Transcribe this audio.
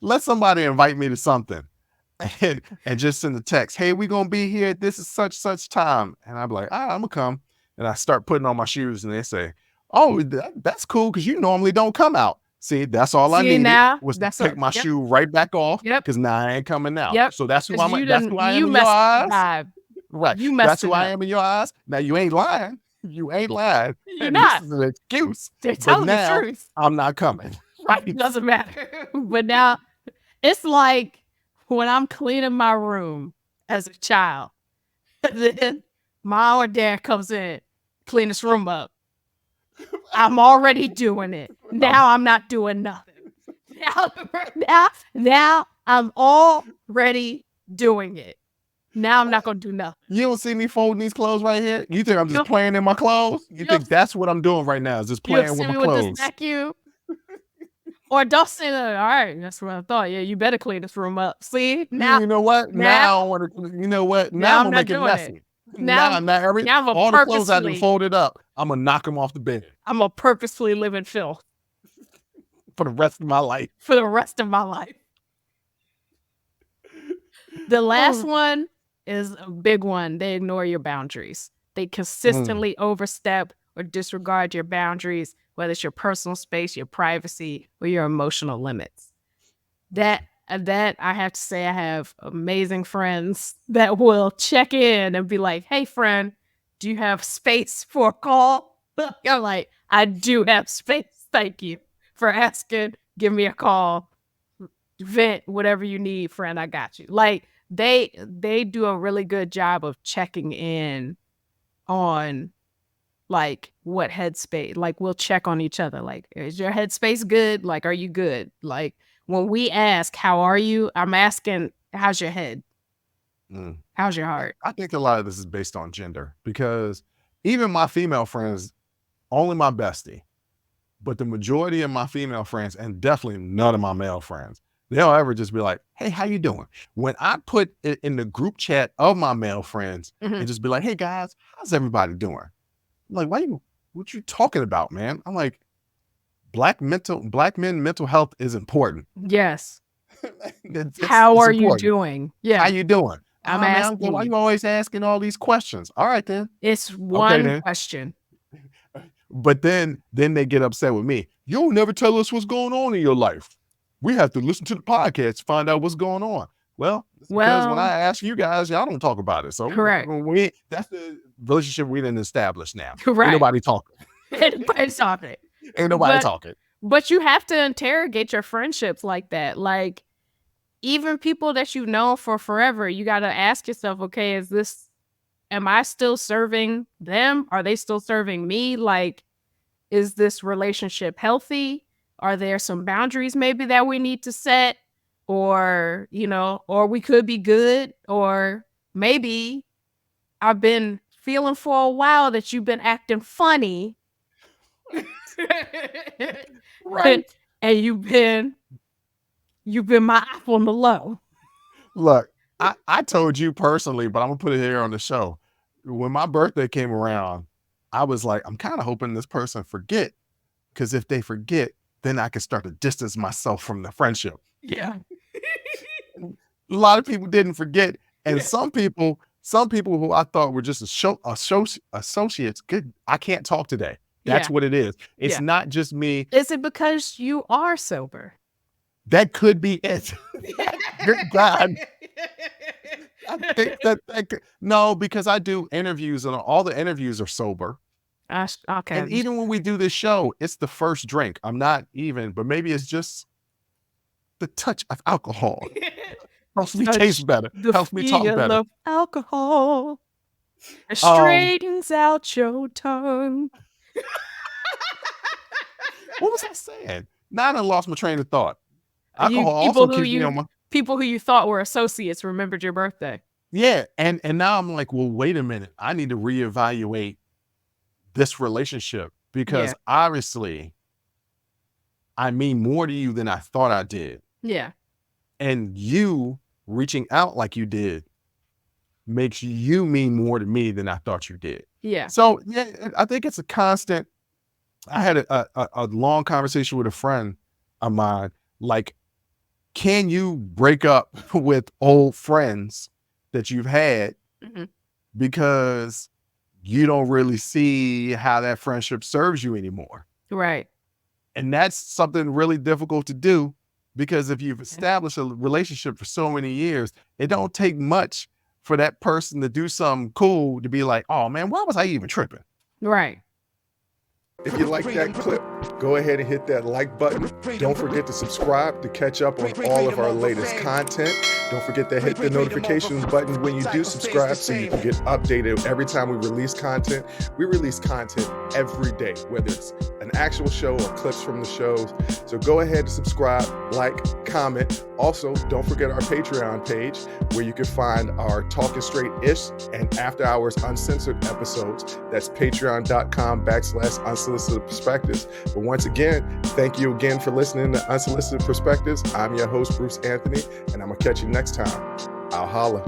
Let somebody invite me to something and just send a text, hey, we gonna be here. This is such time. And I'm like, I'm gonna come. And I start putting on my shoes and they say, oh, that's cool because you normally don't come out. See, that's all I needed was to take my shoe right back off because now I ain't coming out. Yep. So that's who I am in your messed eyes. Right. You that's who I am in your eyes. Now you ain't lying. You ain't lying. You're not. This is an excuse. They're telling the truth. I'm not coming. Right. It doesn't matter. But now it's like when I'm cleaning my room as a child, then mom or dad comes in, clean this room up. I'm already doing it. Now I'm not doing nothing. Now I'm already doing it. Now I'm not going to do nothing. You don't see me folding these clothes right here? You think I'm just playing in my clothes? You think that's what I'm doing right now is just playing with my clothes? With this vacuum? Or don't say that. All right, that's what I thought. Yeah, you better clean this room up. See? Now, you know what? Now I want to, you know what? Now I'm going to make it messy. Now all the clothes I've been folded up, I'm going to knock them off the bed. I'm going to purposefully live in filth. For the rest of my life. For the rest of my life. The last one is a big one. They ignore your boundaries. They consistently overstep or disregard your boundaries, whether it's your personal space, your privacy, or your emotional limits. That I have to say, I have amazing friends that will check in and be like, hey, friend, do you have space for a call? I'm like, I do have space. Thank you for asking. Give me a call. Vent, whatever you need, friend, I got you. Like, they do a really good job of checking in on like what headspace, like we'll check on each other. Like, is your headspace good? Like, are you good? Like when we ask, how are you? I'm asking, how's your head? How's your heart? I think a lot of this is based on gender because even my female friends, only my bestie, but the majority of my female friends and definitely none of my male friends, they don't ever just be like, hey, how you doing? When I put it in the group chat of my male friends and just be like, hey guys, how's everybody doing? I'm like, what you talking about, man? I'm like, black men mental health is important. Yes. How are you doing? Yeah. How you doing? I'm asking. Why you always asking all these questions? All right then. It's one question. But then they get upset with me. You don't never tell us what's going on in your life. We have to listen to the podcast to find out what's going on. Well, because when I ask you guys, y'all don't talk about it. So correct. That's the relationship we didn't establish now. Correct. Ain't nobody talking. Nobody's talking. Ain't nobody talking. But you have to interrogate your friendships like that. Like, even people that you've known for forever, you got to ask yourself, okay, am I still serving them? Are they still serving me? Like, is this relationship healthy? Are there some boundaries maybe that we need to set? Or, or we could be good, or maybe I've been feeling for a while that you've been acting funny. Right. And you've been my apple on the low. Look, I told you personally, but I'm gonna put it here on the show. When my birthday came around, I was like, I'm kind of hoping this person forget, because if they forget, then I can start to distance myself from the friendship. Yeah. A lot of people didn't forget, and some people who I thought were just associates, good, I can't talk today. That's what it is. It's not just me. Is it because you are sober? That could be it. Good God. I think no, because I do interviews and all the interviews are sober. Okay. And even when we do this show, it's the first drink. I'm not even, but maybe it's just the touch of alcohol. Helps me taste better. Helps me talk better. Of alcohol straightens out your tongue. What was I saying? Now I lost my train of thought. Alcohol also keeps me on my... People who you thought were associates remembered your birthday. Yeah, and now I'm like, well, wait a minute. I need to reevaluate this relationship because obviously I mean more to you than I thought I did. Yeah. And you reaching out like you did makes you mean more to me than I thought you did. Yeah. So yeah, I think it's a constant. I had a long conversation with a friend of mine. Like, can you break up with old friends that you've had Mhm. because you don't really see how that friendship serves you anymore? Right. And that's something really difficult to do, because if you've established a relationship for so many years, it don't take much for that person to do something cool to be like, oh man, why was I even tripping? Right. If you like that clip, go ahead and hit that like button. Don't forget to subscribe to catch up on all of our latest content. Don't forget to hit the notification button when you do subscribe so you can get updated every time we release content. We release content every day, whether it's an actual show or clips from the shows. So go ahead and subscribe, like, comment. Also, don't forget our Patreon page where you can find our Talking Straight-ish and After Hours Uncensored episodes. That's patreon.com/Unsolicited Perspectives. But once again, thank you again for listening to Unsolicited Perspectives. I'm your host, Bruce Anthony, and I'm going to catch you next time. I'll holla.